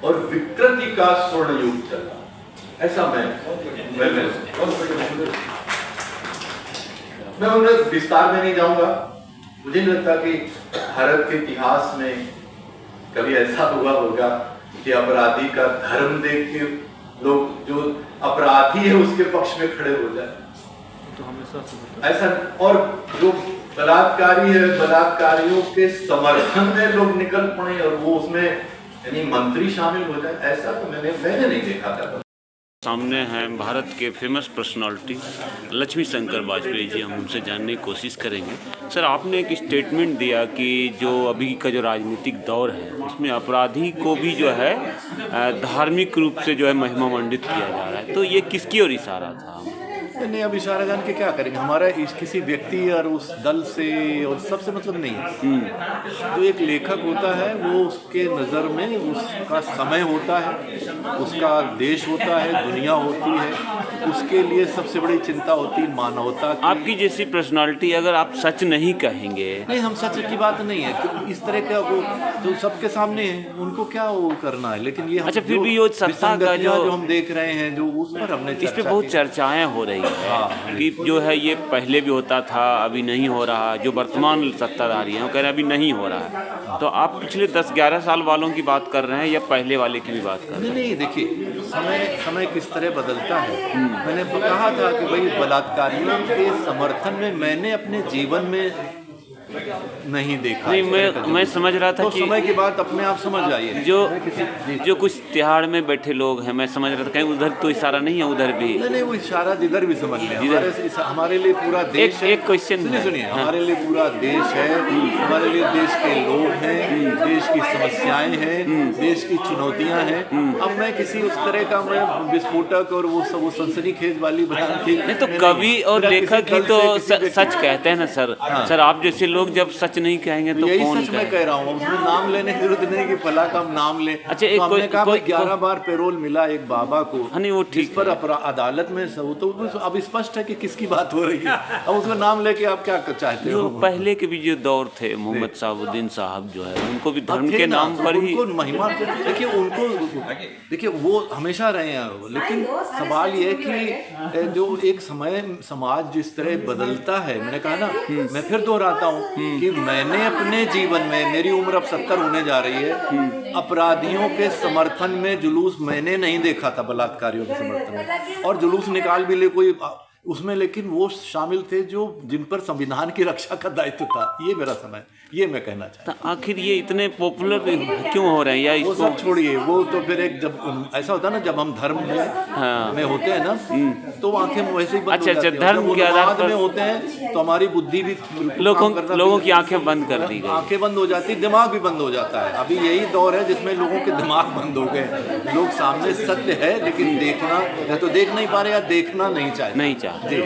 और विकृति का स्वर्ण युग चल रहा, ऐसा मैं उन्हें विस्तार में नहीं जाऊंगा। मुझे नहीं लगता कि भारत के इतिहास में कभी ऐसा हुआ होगा कि अपराधी का धर्म देख के लोग जो अपराधी है उसके पक्ष में खड़े हो जाए, तो हमेशा ऐसा। और जो बलात्कारी है, बलात्कारियों के समर्थन में लोग निकल पड़े और वो उसमें यानी मंत्री शामिल हो जाए, ऐसा तो मैंने नहीं देखा था। सामने हैं भारत के फेमस पर्सनालिटी लक्ष्मी शंकर वाजपेयी जी, हम उनसे जानने की कोशिश करेंगे। सर, आपने एक स्टेटमेंट दिया कि जो अभी का जो राजनीतिक दौर है उसमें अपराधी को भी जो है धार्मिक रूप से जो है महिमा मंडित किया जा रहा है, तो ये किसकी ओर इशारा था? नहीं, अब इशारा जान के क्या करेंगे, हमारा किसी व्यक्ति और उस दल से और सबसे मतलब नहीं है। जो एक लेखक होता है वो उसके नज़र में उसका समय होता है, उसका देश होता है, दुनिया होती है, उसके लिए सबसे बड़ी चिंता होती है मानवता की। आपकी जैसी पर्सनालिटी अगर आप सच नहीं कहेंगे, नहीं, हम सच की बात नहीं है, इस तरह का वो तो सबके सामने है, उनको क्या वो करना है। लेकिन ये अच्छा, फिर भी वो सत्ता का जो हम देख रहे हैं, जो उस पर हमने इस पे बहुत चर्चाएं हो रही है कि जो है ये पहले भी होता था, अभी नहीं हो रहा। जो वर्तमान सत्ताधारी हैं वो कह रहे हैं अभी नहीं हो रहा है, तो आप पिछले 10-11 साल वालों की बात कर रहे हैं या पहले वाले की भी बात कर रहे हैं? नहीं, देखिए, समय किस तरह बदलता है। मैंने कहा था कि भाई बलात्कारियों के समर्थन में मैंने अपने जीवन में नहीं देखा। नहीं, मैं समझ रहा था तो कि समय की बात अपने आप समझ जाइए। जो कुछ तिहाड़ में बैठे लोग हैं, मैं समझ रहा था कहीं उधर तो इशारा नहीं है, उधर भी नहीं, वो इशारा जिधर भी समझ लें। हमारे लिए पूरा देश है। एक क्वेश्चन सुनिए, हमारे लिए पूरा देश है, हमारे लिए देश के लोग हैं, देश की समस्याएं हैं, देश की चुनौतियां हैं। अब मैं किसी उस तरह का मैं विस्फोटक और वो सनसनीखेज वाली बयान थी नहीं, तो कवि और लेखक ही तो सच कहते हैं ना सर। सर, आप जैसे लोग जब सच नहीं कहेंगे तो यही कौन सच मैं कह रहा हूँ, उसमें नाम लेने की जरूरत नहीं कि फला का नाम ले। अच्छा, तो हमने कहा 11 बार पैरोल मिला एक बाबा को, नहीं वो ठीक पर अदालत में सब तो अब स्पष्ट है कि किसकी बात हो रही है। अब उसका नाम लेके आप क्या चाहते हो? पहले के भी जो दौर थे, मोहम्मद साहबुद्दीन साहब जो है, उनको भी धर्म के नाम पर ही महिमा, देखिए देखिए वो हमेशा रहे हैं। लेकिन सवाल ये है कि जो एक समय समाज जिस तरह बदलता है, मैंने कहा ना, मैं फिर दोहराता हूँ कि मैंने अपने जीवन में, मेरी उम्र अब 70 होने जा रही है, अपराधियों के समर्थन में जुलूस मैंने नहीं देखा था, बलात्कारियों के समर्थन में। और जुलूस निकाल भी ले कोई उसमें, लेकिन वो शामिल थे जो जिन पर संविधान की रक्षा का दायित्व था। ये मेरा समय, ये मैं कहना चाहता हूँ। तो आखिर ये इतने पॉपुलर क्यों हो रहे हैं? या वो सब छोड़िए, वो तो फिर एक जब ऐसा होता है ना, जब हम धर्म में होते हैं ना, तो आंखें वैसे ही बंद हो जाती हैं। धर्म के आधार पर में होते हैं तो हमारी बुद्धि भी लोगों की आंखें बंद कर दी गई, आंखें बंद हो जाती, दिमाग भी बंद हो जाता है। अभी यही दौर है जिसमें लोगों के दिमाग बंद हो गए। लोग सामने सत्य है लेकिन देखना या तो देख नहीं पा रहे या देखना नहीं चाहते। नहीं चाहते। जी।